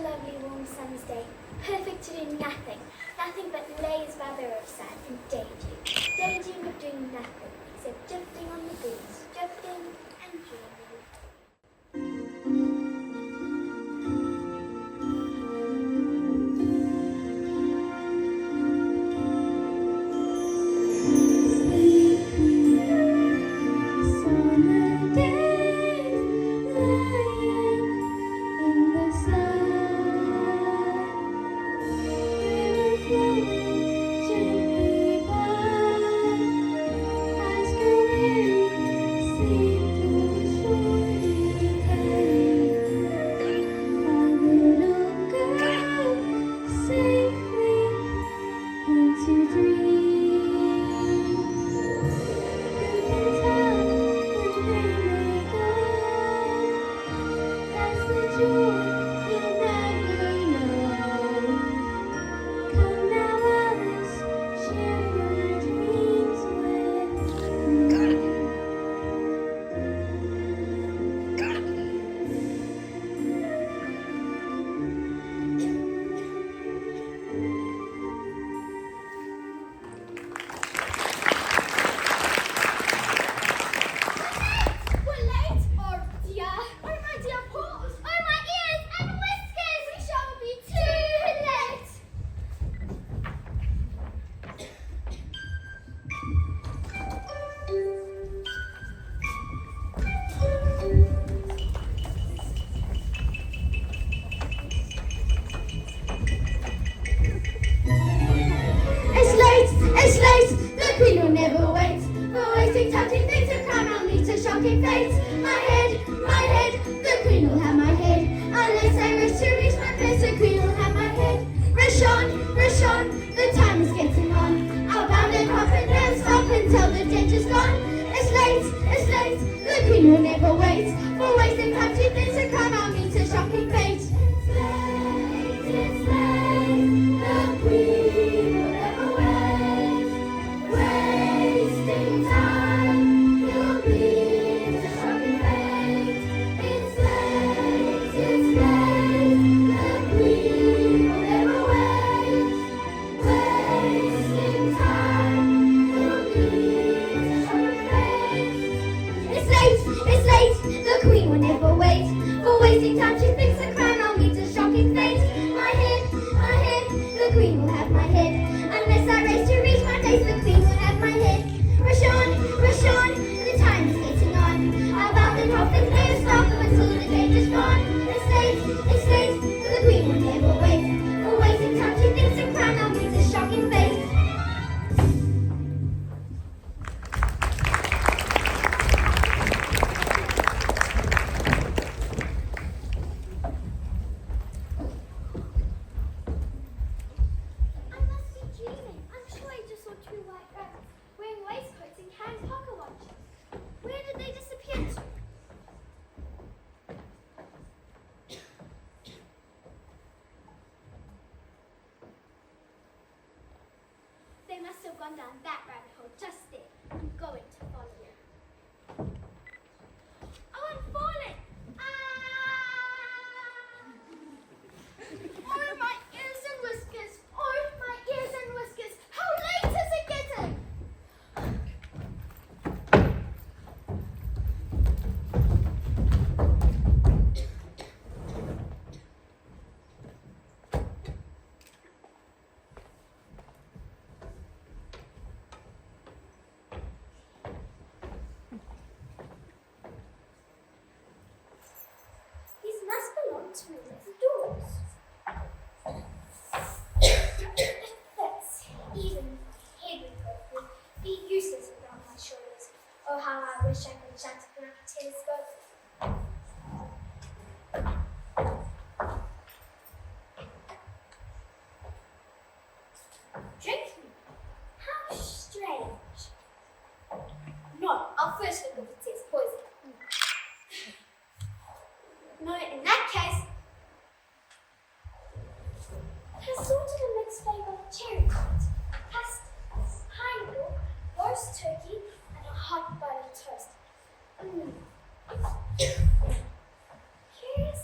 lovely warm summer's day, perfect to do nothing, nothing but laze by the roadside and daydream. Daydream of doing nothing except drifting on the breeze, drifting and dreaming. Gone down that rabbit hole just there. I'm going to follow you. Oh, I'm falling! Oh, my ears and whiskers! Oh, my ears and whiskers! How late is it getting? To me with the doors. That's even heavy would be useless around my shoulders. Oh, how I wish I could shut my telescope. Drink me? How strange. No, I'll first look if it says poison. No, in that case, assorted a mixed flavour of cherry tart, custard, pineapple, roast turkey, and a hot buttered toast. Curious.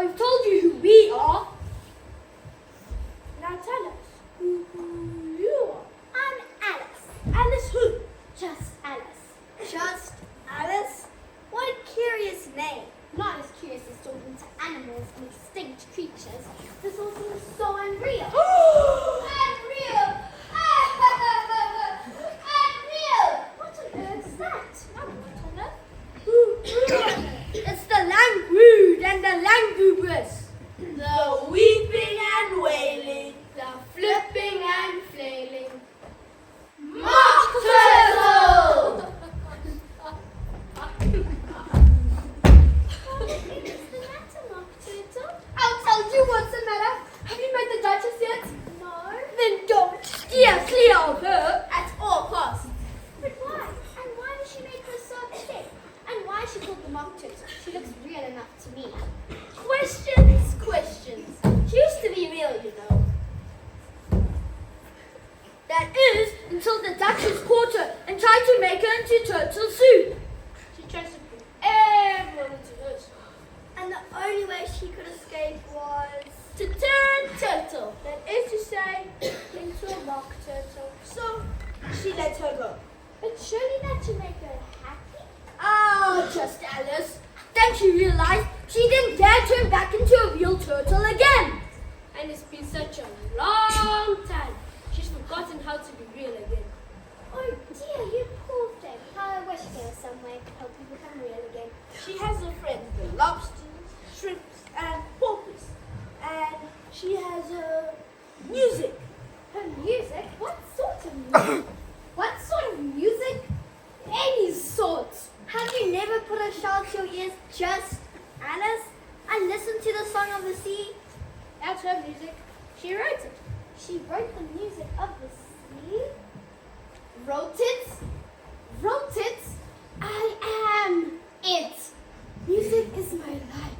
I've told you who we are. Now tell us who you are. I'm Alice. Alice who? Just Alice. Just Alice? What a curious name. Not as curious as talking to animals and extinct creatures. This all seems so unreal. Unreal! Unreal! What on earth is that? What on earth? It's the languid and the languorous. The weeping and wailing. The flipping and flailing. Mock turtle! What's the matter, Mock Turtle? I'll tell you what's the matter. Have you met the Duchess yet? No. Then don't steer clear of her at all costs. But why? And why does she make her so upset? And why is she called the Mock Turtle? She looks real enough to me. Questions, questions. She used to be real, you know. That is, until the Duchess caught her and tried to make her into turtle soup. She tries to put everyone into her soup. And the only way she could escape was... To turn turtle, that is to say, into a mock turtle. So, she let her go. But surely that should make her happy. Ah, just Alice. Then she realized she didn't dare turn back into a real turtle again. And it's been such a long time. She's forgotten how to be real again. Oh dear, you poor thing. How I wish there was some way to help you become real again. She has a friend with lobsters, shrimps, and porpoise. And she has music. Her music? What sort of music? What sort of music? Any sort. Have you never put a shell to your ears, just Alice, and listened to the song of the sea? That's her music. She wrote it. She wrote the music of the sea? Wrote it. Wrote it. I am it. Music is my life.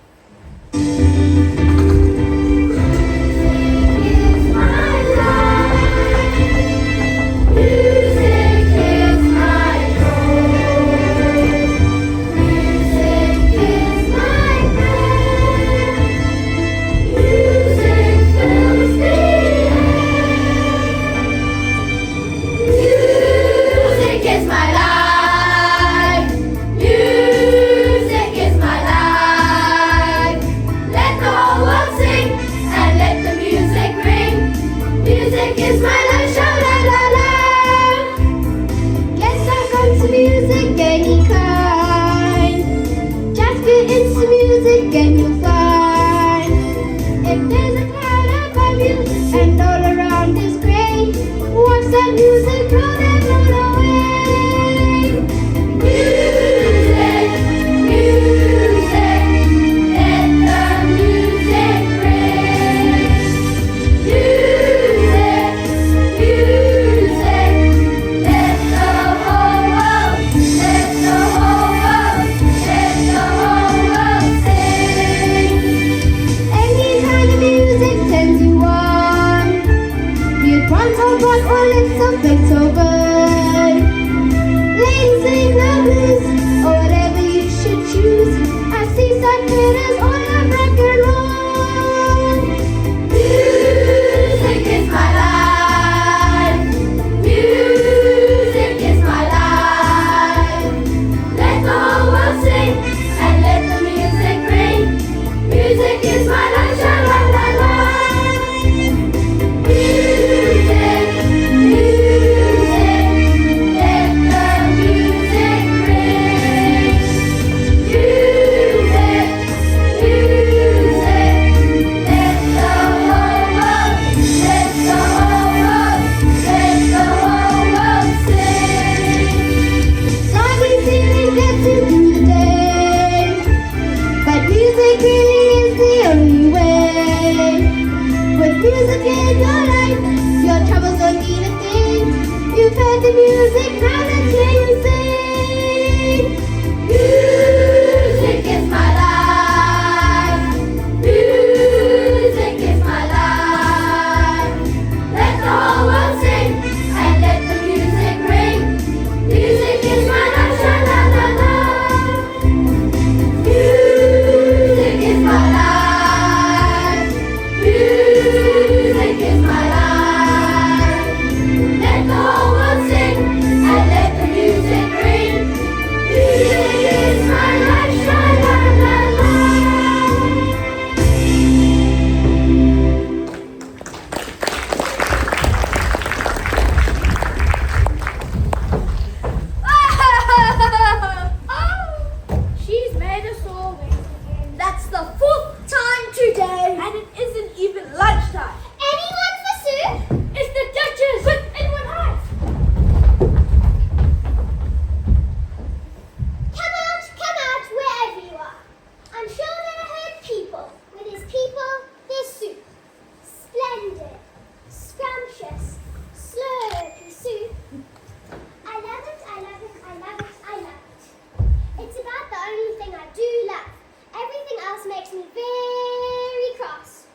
makes me very cross.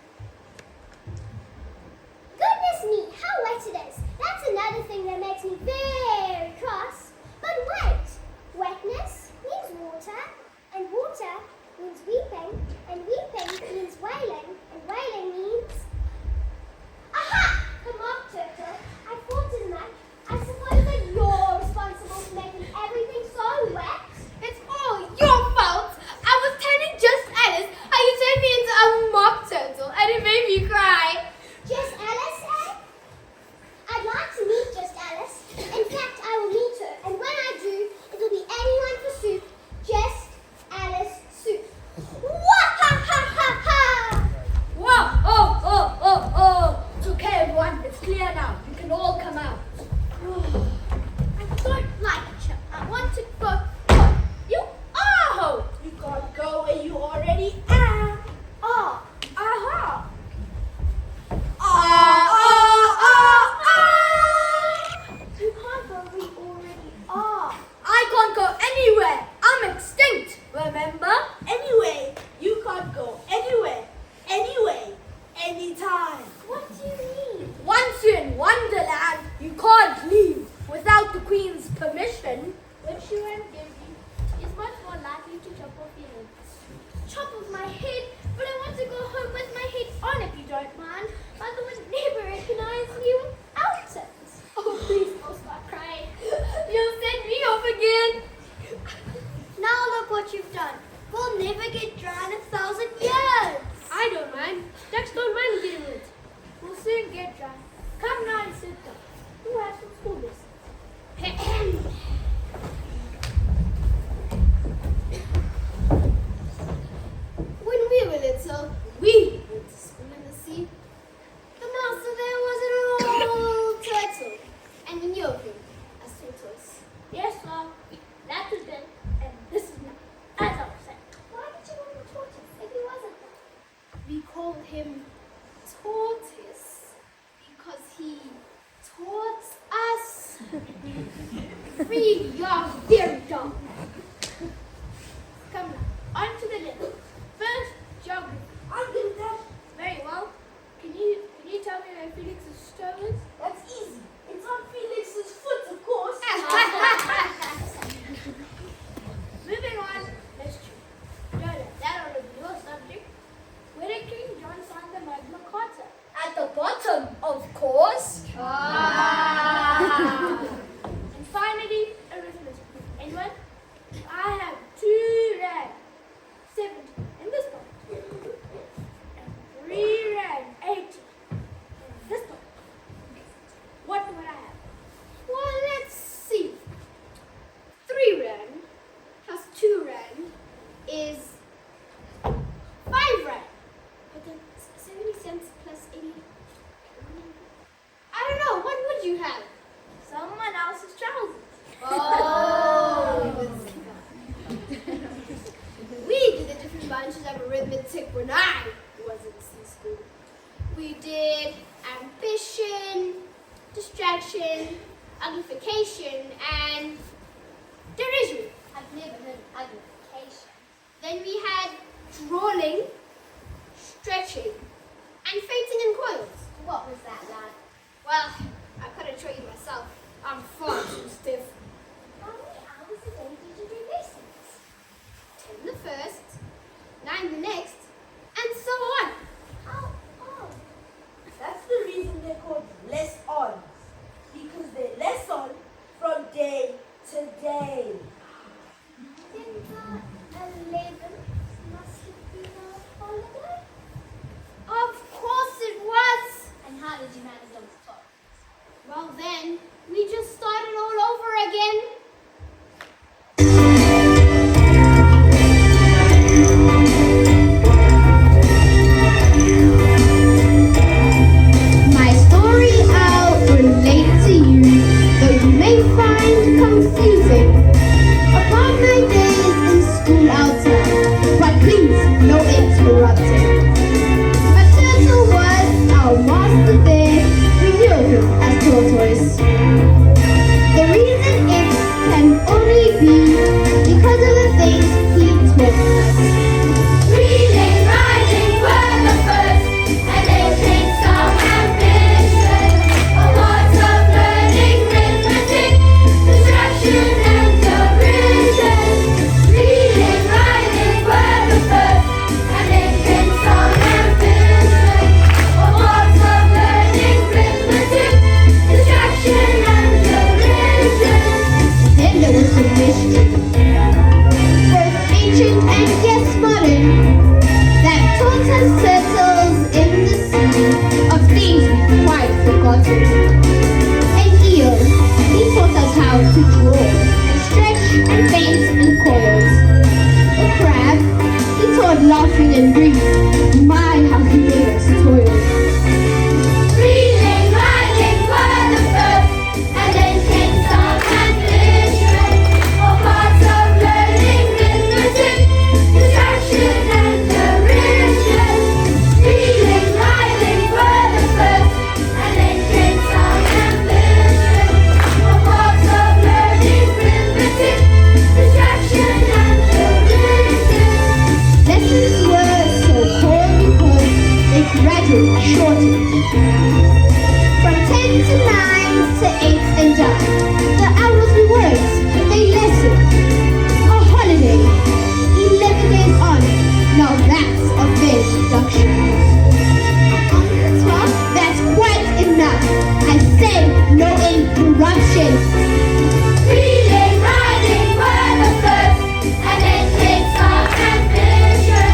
Goodness me, how wet it is. That's another thing that makes me very cross. But wait, wetness means water, and water means weeping, and weeping means wailing, and wailing means... Aha! Come on, Turtle. I thought as much. I suppose that you're responsible for making everything so wet. It's all your fault. I was telling just Alice how you turned me into a mock turtle and it made me cry. Just Alice, eh? I'd like to meet Just Alice. In fact, I will meet her, and when I do, it'll be anyone for soup. Just Alice soup. Wah-ha-ha-ha-ha! Whoa, oh. It's okay, everyone. It's clear now. You can all come out. I don't like it. I want to go. You are home. You can't go where you already are. Oh, Aha! you can't go where you already are. I can't go anywhere. I'm extinct. Remember? Anyway, you can't go anywhere, anyway, anytime. What do you mean? Once you're in Wonderland, you can't leave without the Queen's permission. Which you won't give you is much more likely to chop off your head. Chop off my head? But I want to go home with my head on if you don't mind. Mother would never recognize me without it. Oh, please don't start crying. You'll set me off again. Now look what you've done. We'll never get dry in 1,000 years. I don't mind. Ducks don't mind getting wet. We'll soon get dry. Come now and sit down. Who has some school lessons? When we were little, we went to school in the sea. The master there was an old turtle, and we knew of him as tortoise. Yes, sir. That was then, and this is now. As I was saying. Why did you want a tortoise if he wasn't one? We called him Tortoise because he taught us. Really, you're very dumb. Come now, on to the lesson. First, geography. I'm good at that. Very well. Can you tell me where Felix's toe is? That's easy. It's on Felix's foot, of course. Moving on, let's choose. That ought to be your subject. Where did King John sign the Magna Carta? At the bottom, of course. And finally, arithmetic. Anyone? I have 2 rand, 70 in this pocket, and 3 rand, 80 in this pocket. What would I have? Well, let's see. 3 rand plus 2 rand is 5 rand. But then 70 cents plus 80. I don't know. What would you have? Someone else's trousers. Oh. We did the different bunches of arithmetic when I was in school. We did ambition, distraction, uglification, and derision. I've never heard of uglification. Then we had drawing, stretching, and fainting in coils. What was that like? Well, I couldn't show you myself. I'm far too stiff. How many hours a day did you do lessons? 10 the first, 9 the next, and so on. How odd. That's the reason they're called less-ons. Because they're less on from day to day. Then the 11th must have been From 10 to 9 to 8 and done. The hours we worked, but they listen. A holiday, 11 days on. Now that's a fair deduction. On the 12th, that's quite enough. I say no interruption. Reading, writing were the first, and it takes our ambition.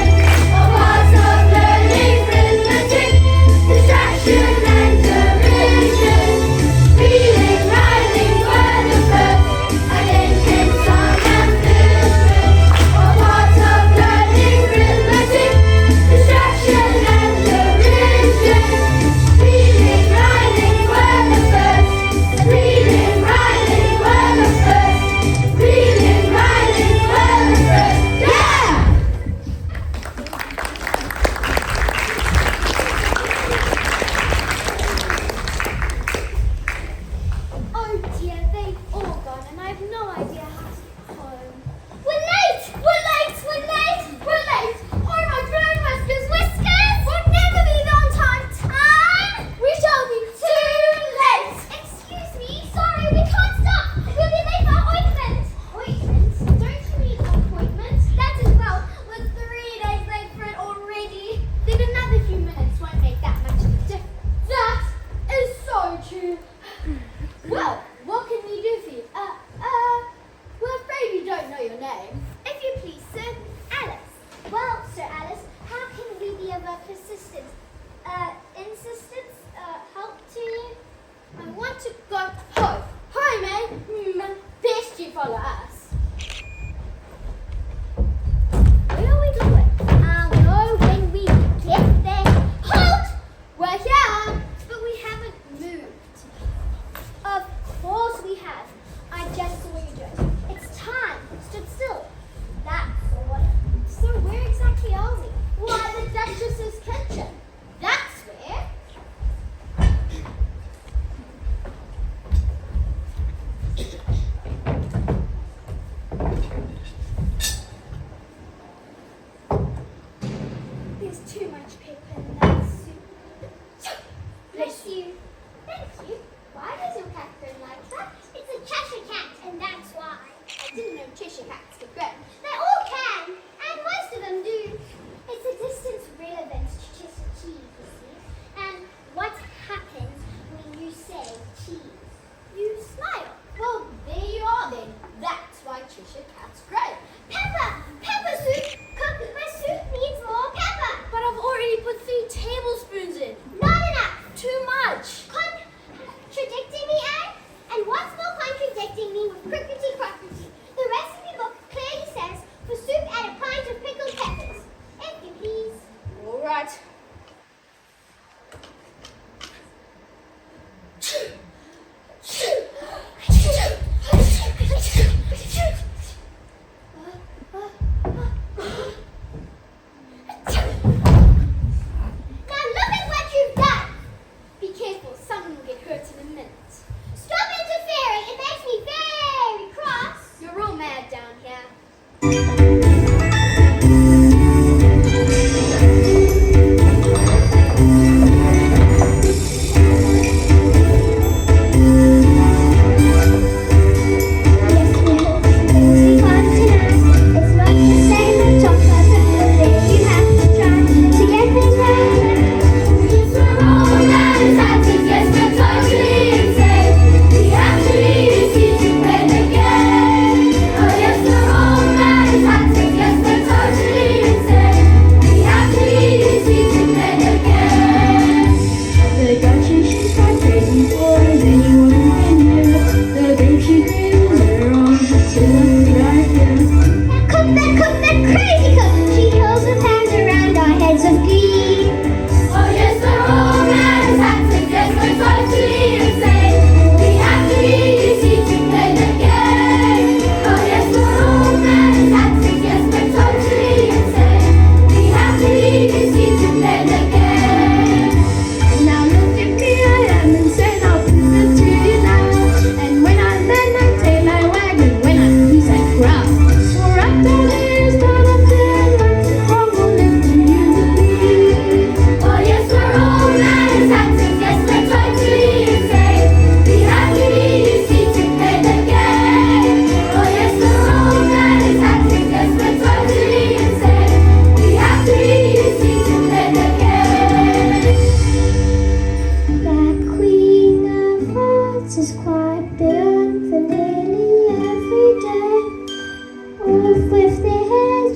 A part of learning arithmetic, distraction and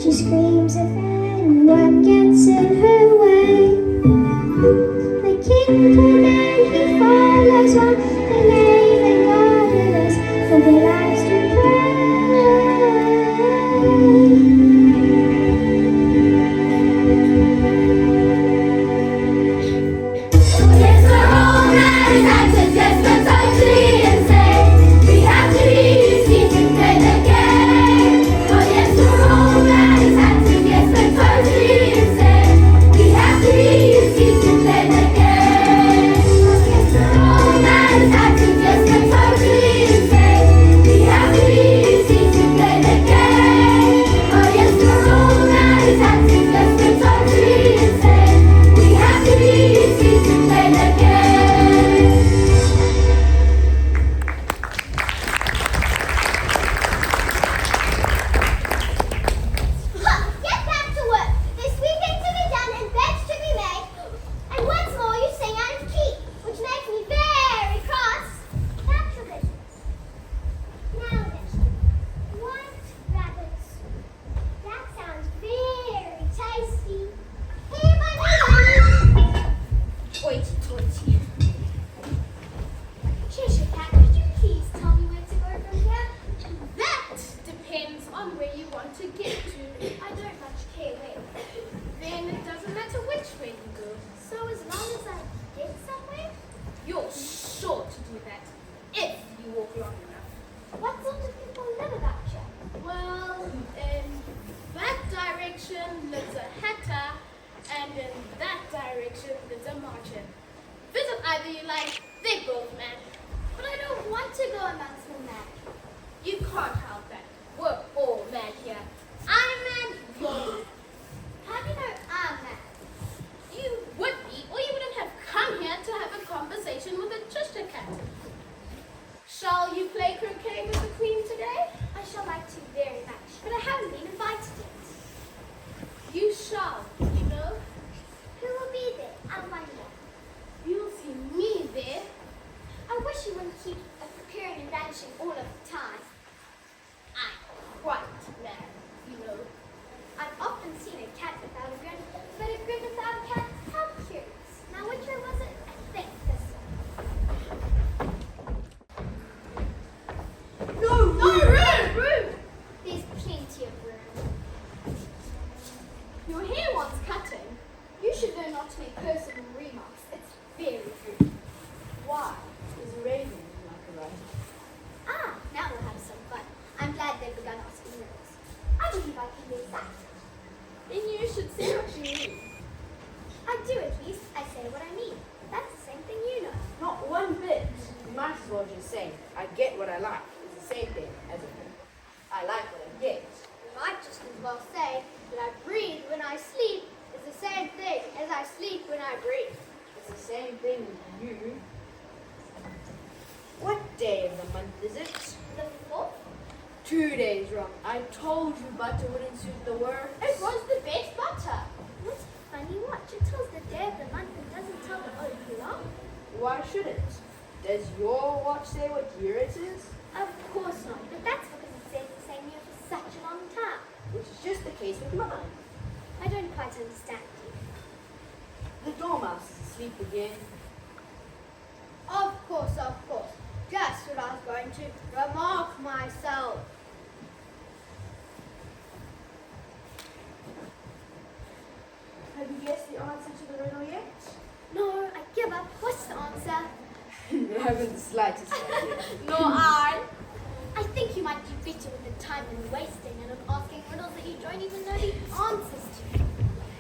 She screams if anyone gets in her way. The king turned and he follows while they knave and gardeners for their lives to pray. Yes, we're all mad actors, yes, we're totally insane. We have to be seen to play the game. Oh yes, we're all mad actors, yes, we're totally insane. We have to be seen to play the game. Oh yes, we're all mad actors, yes, we're totally insane. We have to be seen to play the game. Oh yes, we're all mad actors, yes, we're totally insane. We have to be seen to play the game. Get back to work. There's sweeping to be done and beds to be made. And once more you sing out of key, which makes me very cross. That's your business. Now then, white rabbits. That sounds very tasty. Here, my Hoity toity. Cheshire Cat, could you please tell me where to go from here? That depends on where you want to get to. I don't much care where. Then it doesn't matter which way you go. So as long as I get somewhere, You're sure to do that if you walk long enough. what sort of people live about here? Well, in that direction lives a hatter, and in that direction lives a marcher. Visit either you like, they're both mad. But I don't want to go amongst the mad. You can't help that. We're all mad here. I'm mad, you're mad. How do you know I'm mad? You would be, or you wouldn't have come here to have a conversation with a Cheshire Cat. Shall you play croquet with the Queen today? I shall like to very much, but I haven't been invited yet. You shall, you know. Who will be there? I wonder. You'll see me there. I wish you wouldn't keep appearing and vanishing all of the time. I'm quite mad, you know. I've often seen a cat without a grin, but a grin without a cat, how curious. Now which way was it? I think this one. No room! There's plenty of room. Your hair wants cutting. You should learn not to make personal remarks. It's very rude. Why? Is a raven like a raven? Ah, now we'll have some fun. I'm glad they've begun asking riddles. I believe I can do that. Then you should say what you mean. I do at least. I say what I mean. That's the same thing you know. Not one bit. You might as well just say, I get what I like. It's the same thing as I like what I get. You might just as well say that I breathe when I sleep is the same thing as I sleep when I breathe. It's the same thing with you. What day of the month is it? The fourth? 2 days wrong. I told you butter wouldn't suit the word. It was the best butter. What a funny watch. It tells the day of the month and doesn't tell the o'clock. Why should it? Does your watch say what year it is? Of course not, but that's because it stays the same year for such a long time. Which is just the case with mine. I don't quite understand you. The dormouse is asleep again. Of course. Just what I was going to remark myself. Have you guessed the answer to the riddle yet? No, I give up. What's the answer? I haven't the slightest idea. Nor I. I think you might do better with the time and wasting and of asking riddles that you don't even know the answers to.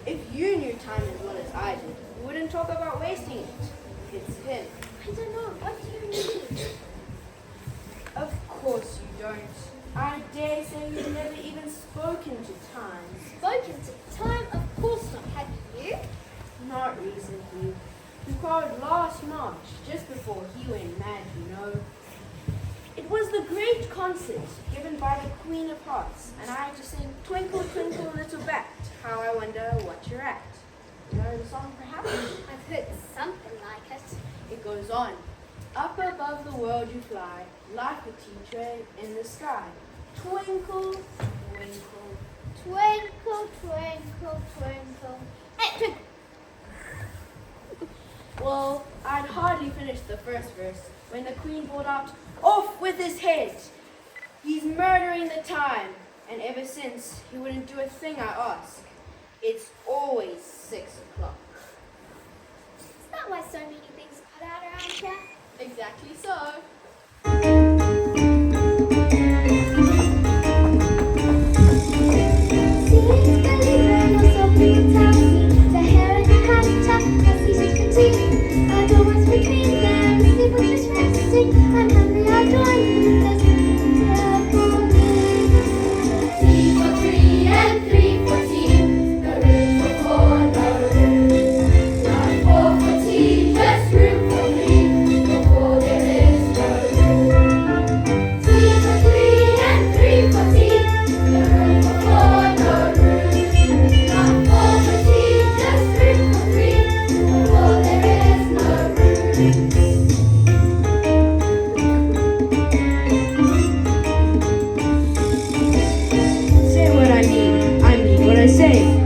If you knew time as well as I did, you wouldn't talk about wasting it. It's him. I don't know. What do you mean? Of course you don't. I dare say you've never even spoken to time. Spoken to time? Of course not. Have you? Not recently. You called last March, just before he went mad, you know. It was the great concert given by the Queen of Hearts, and I had to sing Twinkle, Twinkle, Little Bat, how I wonder what you're at. You know the song perhaps? I've heard something like it. It goes on. Up above the world you fly, like a tea tray in the sky. Twinkle, twinkle, Twinkle, first verse, when the queen brought out, "Off with his head! He's murdering the time!" And ever since, he wouldn't do a thing I ask. It's always 6 o'clock. Is that why so many things cut out around here? Exactly so. I'm hungry, I'll join you. There's nothing there for me. 3 for 3 and 3 for tea. No room for 4, no room. Not 4 for tea, just room for 3. For 4 there is no room. 3 for 3 and 3 for tea. No room for 4, no room. Not 4 for tea, just room for 3. For 4 there is no room.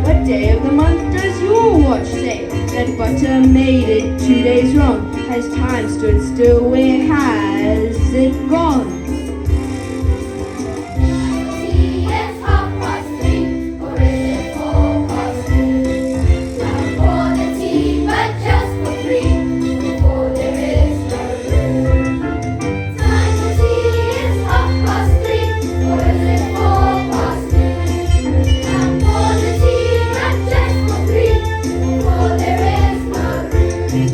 What day of the month does your watch say that butter made it 2 days wrong? Has time stood still? Where has it gone? Tea is 3:30, or is it 4:30? Not for the tea, but just for 3. For there is no room. Time for tea is 3:30, or is it 4:30? Not for the tea, but just for 3. For there is no room.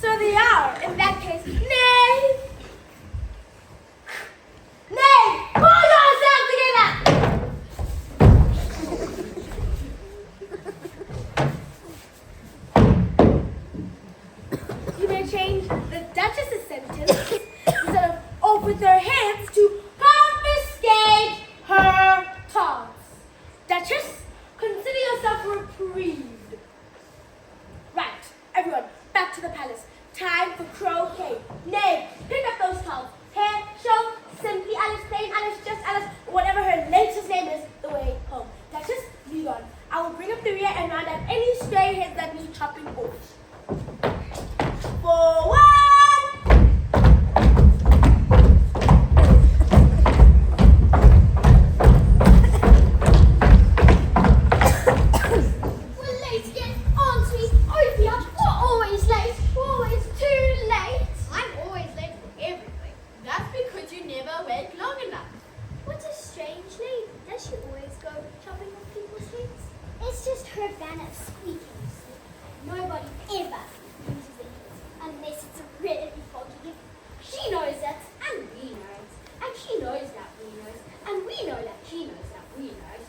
So they are. In that case, nay. Nay! Pull yourself together! You may change the Duchess's sentence instead of off with her hands to confiscate her tarts. Duchess, consider yourself reprieved. Right, everyone, back to the palace. Time for croquet. Nay, pick up those cards. Hair, show, simply Alice, plain Alice, just Alice, or whatever her latest name is, the way home. Duchess, lead on. I will bring up the rear and round up any stray heads that need chopping off. Forward! We're late again, aren't we? Opia, we're always late. We're always too late. I'm always late for everything. That's because you never wait long enough. What a strange lady. Does she always go chopping off people's heads? It's just her banner squeaking, you see. Nobody ever uses it unless it's a really foggy day. She knows that, and we know it. And she knows that we know it. And we know that she knows that we know it.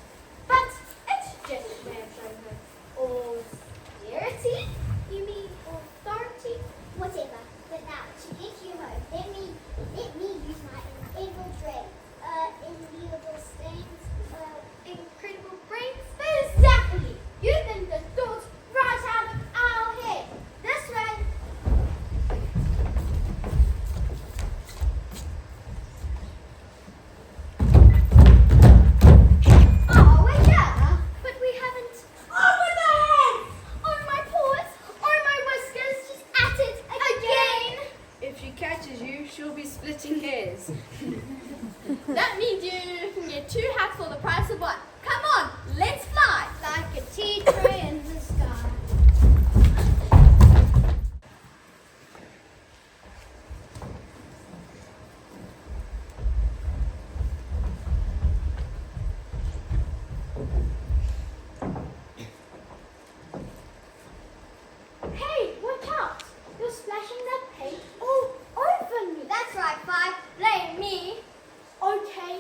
But it's just a way of showing her austerity. You mean authority? Whatever. But now, to get you home, let me use my inevitable dread. Inviolable stains, incredible brains. Exactly! You think the thoughts right out of our head. This way. Oh, we're here. But we haven't. Over the head! On my paws, on my whiskers, just at it again. If she catches you, she'll be splitting hairs. That means you can get 2 hats for the price of 1. Come on, let's fly. Like a tea tray in the sky. Hey, watch out! You're splashing that paint all over me. That's right, 5. Blame me. Okay,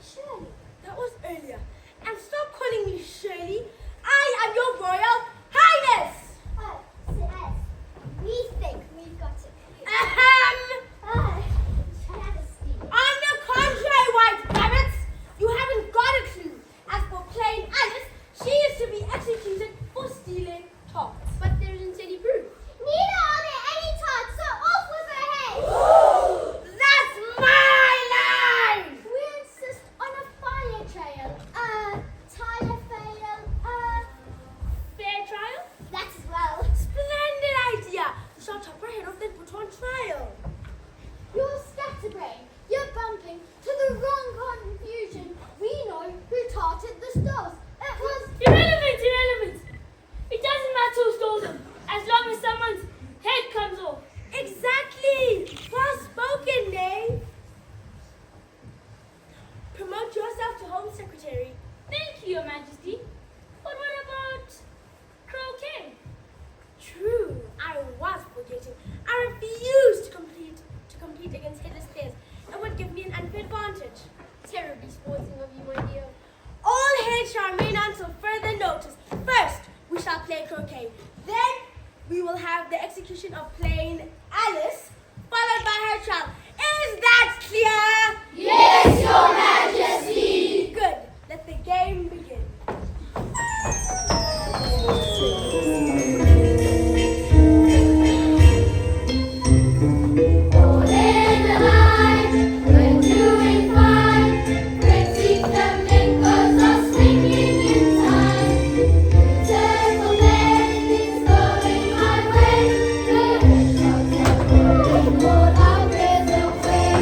Shirley. That was earlier. And stop calling me Shirley. I am your Royal Highness! Oh, yes. We think we've got it. Ahem! Majesty. On the contrary, white rabbits, you haven't got a clue. As for plain Alice, she is to be executed for stealing tarts. But there isn't any proof. Neither are there any tarts, so off with her head. That's my line! We insist on a fire trail. Tire fail. Fair trial? That as well. Splendid idea! You shall chop her head off then put her on trial. You're scatterbrain. You're bumping to the wrong confusion. We know who tarted the stores. It was... Irrelevant! It doesn't matter who stole them, as long as someone's head comes off. Exactly! Well spoken, Nay. Promote yourself to Home Secretary. Thank you, Your Majesty. But what about croquet? True, I was forgetting. I refuse to compete against headless players. It would give me an unfair advantage. Terribly sporting of you, my dear. All heads shall remain until further notice. First, we shall play croquet. Then, we will have the execution of plain Alice, followed by her child. Is that clear? Yes, Your Majesty. Good. Let the game begin. All in the line, we're doing fine. Pretty flamingos are swinging in time. Beautiful everything's going my way. The hedgehogs are pulling all our fears away.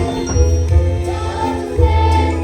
Don't let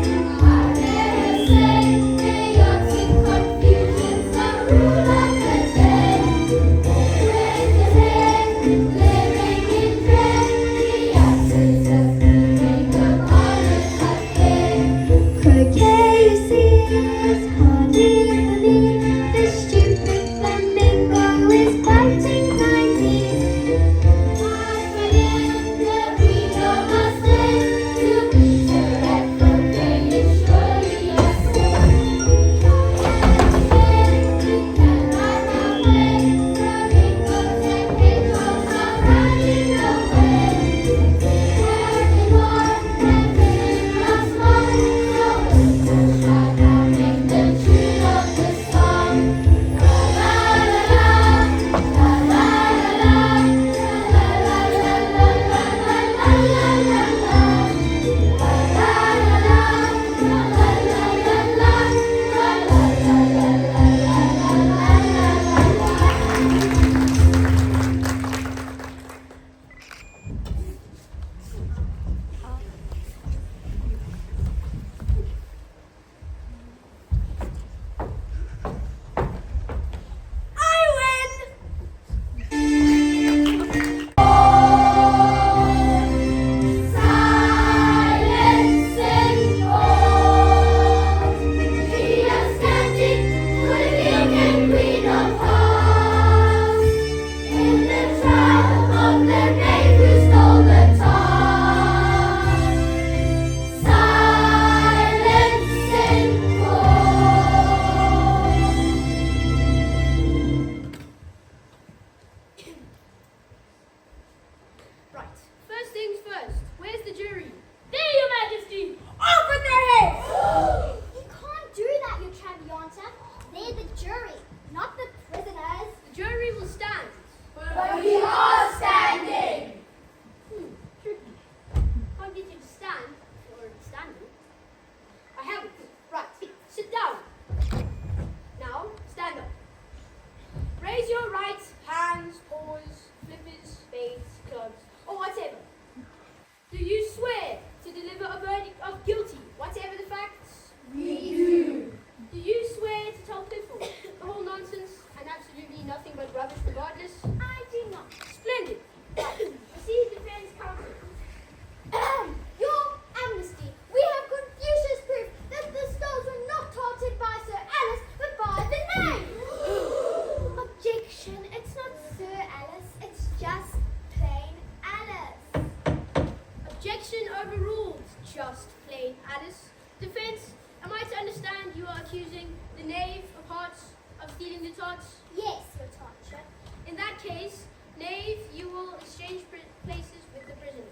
stealing the torch? Yes, your torture. In that case, knave, you will exchange places with the prisoner.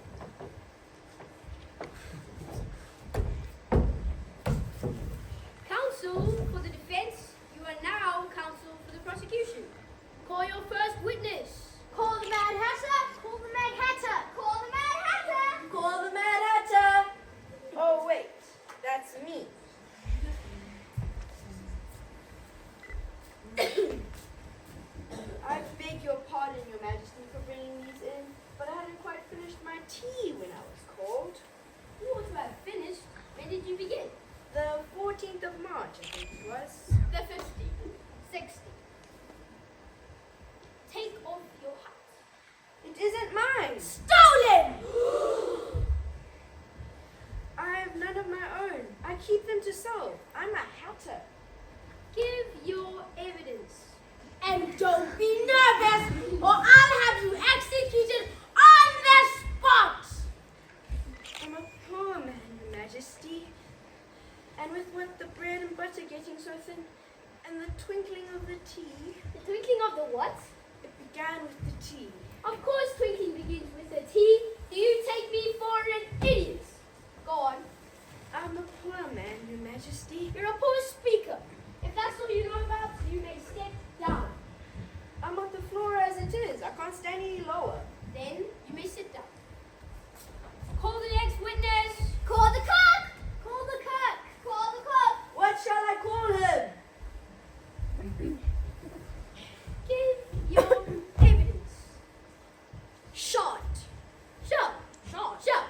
Counsel for the defense, you are now counsel for the prosecution. Call your first witness. Call the Mad Hatter! Call the Mad Hatter! Call the Mad Hatter! Call the Mad Hatter! Oh, wait, that's me. I beg your pardon, Your Majesty, for bringing these in, but I hadn't quite finished my tea when I was called. You ought to have finished. When did you begin? The 14th of March, I think it was. The 15th. 16th. Take off your hat. It isn't mine. Stolen! I have none of my own. I keep them to sell. I'm a hatter. Give your evidence. And don't be nervous, or I'll have you executed on the spot. I'm a poor man, Your Majesty. And with what the bread and butter getting so thin, and the twinkling of the tea, The twinkling of the what? it began with the tea. Of course twinkling begins with a T. Do you take me for an idiot? Go on. I'm a poor man, Your Majesty. You're a poor speaker. If that's all you know about, you may step down. I'm on the floor as it is. I can't stand any lower. Then you may sit down. Call the next witness. Call the cook! Call the cook! Call the cook! What shall I call him? Give your evidence. Shot. Shut. Shot. Shut.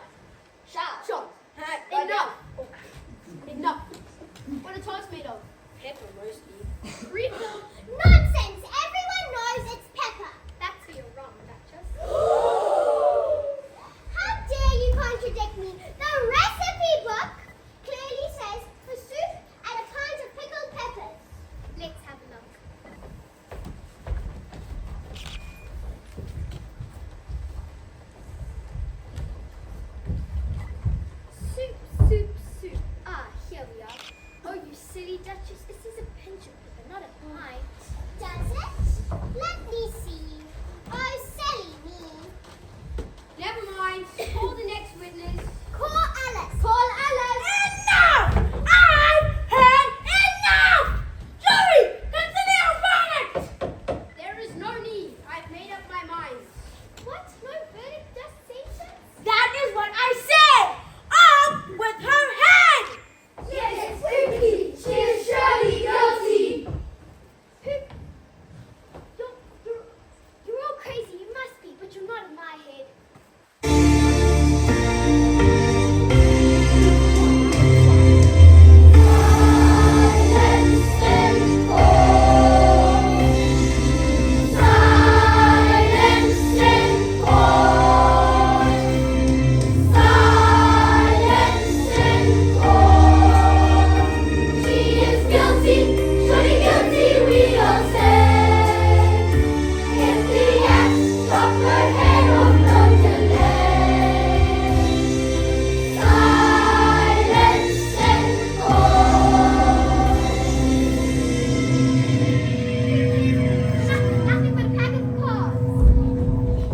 Shout! Shut. Hey, Enough. Enough. What are tarts made of? Pepper mostly. Refill. Nonsense! Everyone knows it's pepper! That's where you're wrong, Duchess. How dare you contradict me? The recipe book clearly says for soup and a pint of pickled peppers. Let's have a look. Soup, soup, soup. Ah, here we are. Oh, you silly Duchess. This is a pinch of pepper, not a pint. Does it? Let me see. Oh, silly me. Never mind. Call the next witness. Call Alice. Call Alice. Enough! I've had enough! Jury, consider your verdict! There is no need. I've made up my mind. What? No verdict, just sentence? That is what I said! Up with her head! Yes, Spooky! She is surely guilty! You're all crazy. You must be, but you're not in my head. Silence and cold. Silence and cold. Silence and cold. She is guilty, surely guilty, we all say. If the axe struck her head of no delay. Silence and cold. Nothing but a pack of cards.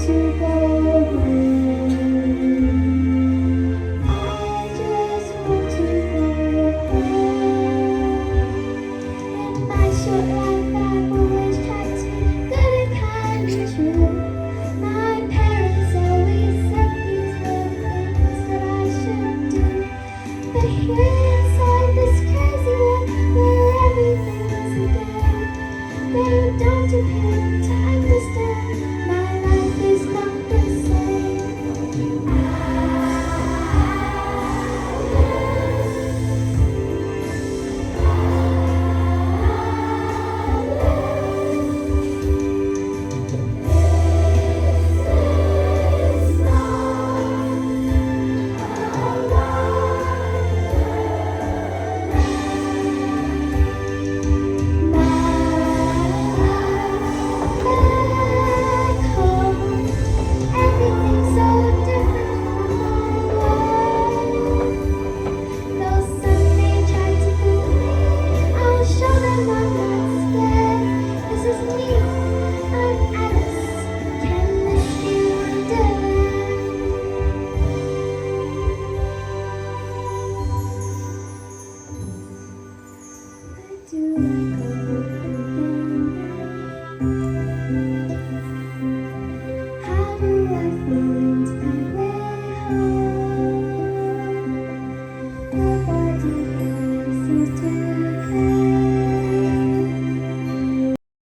To want him to understand my life is not the same. Nobody else is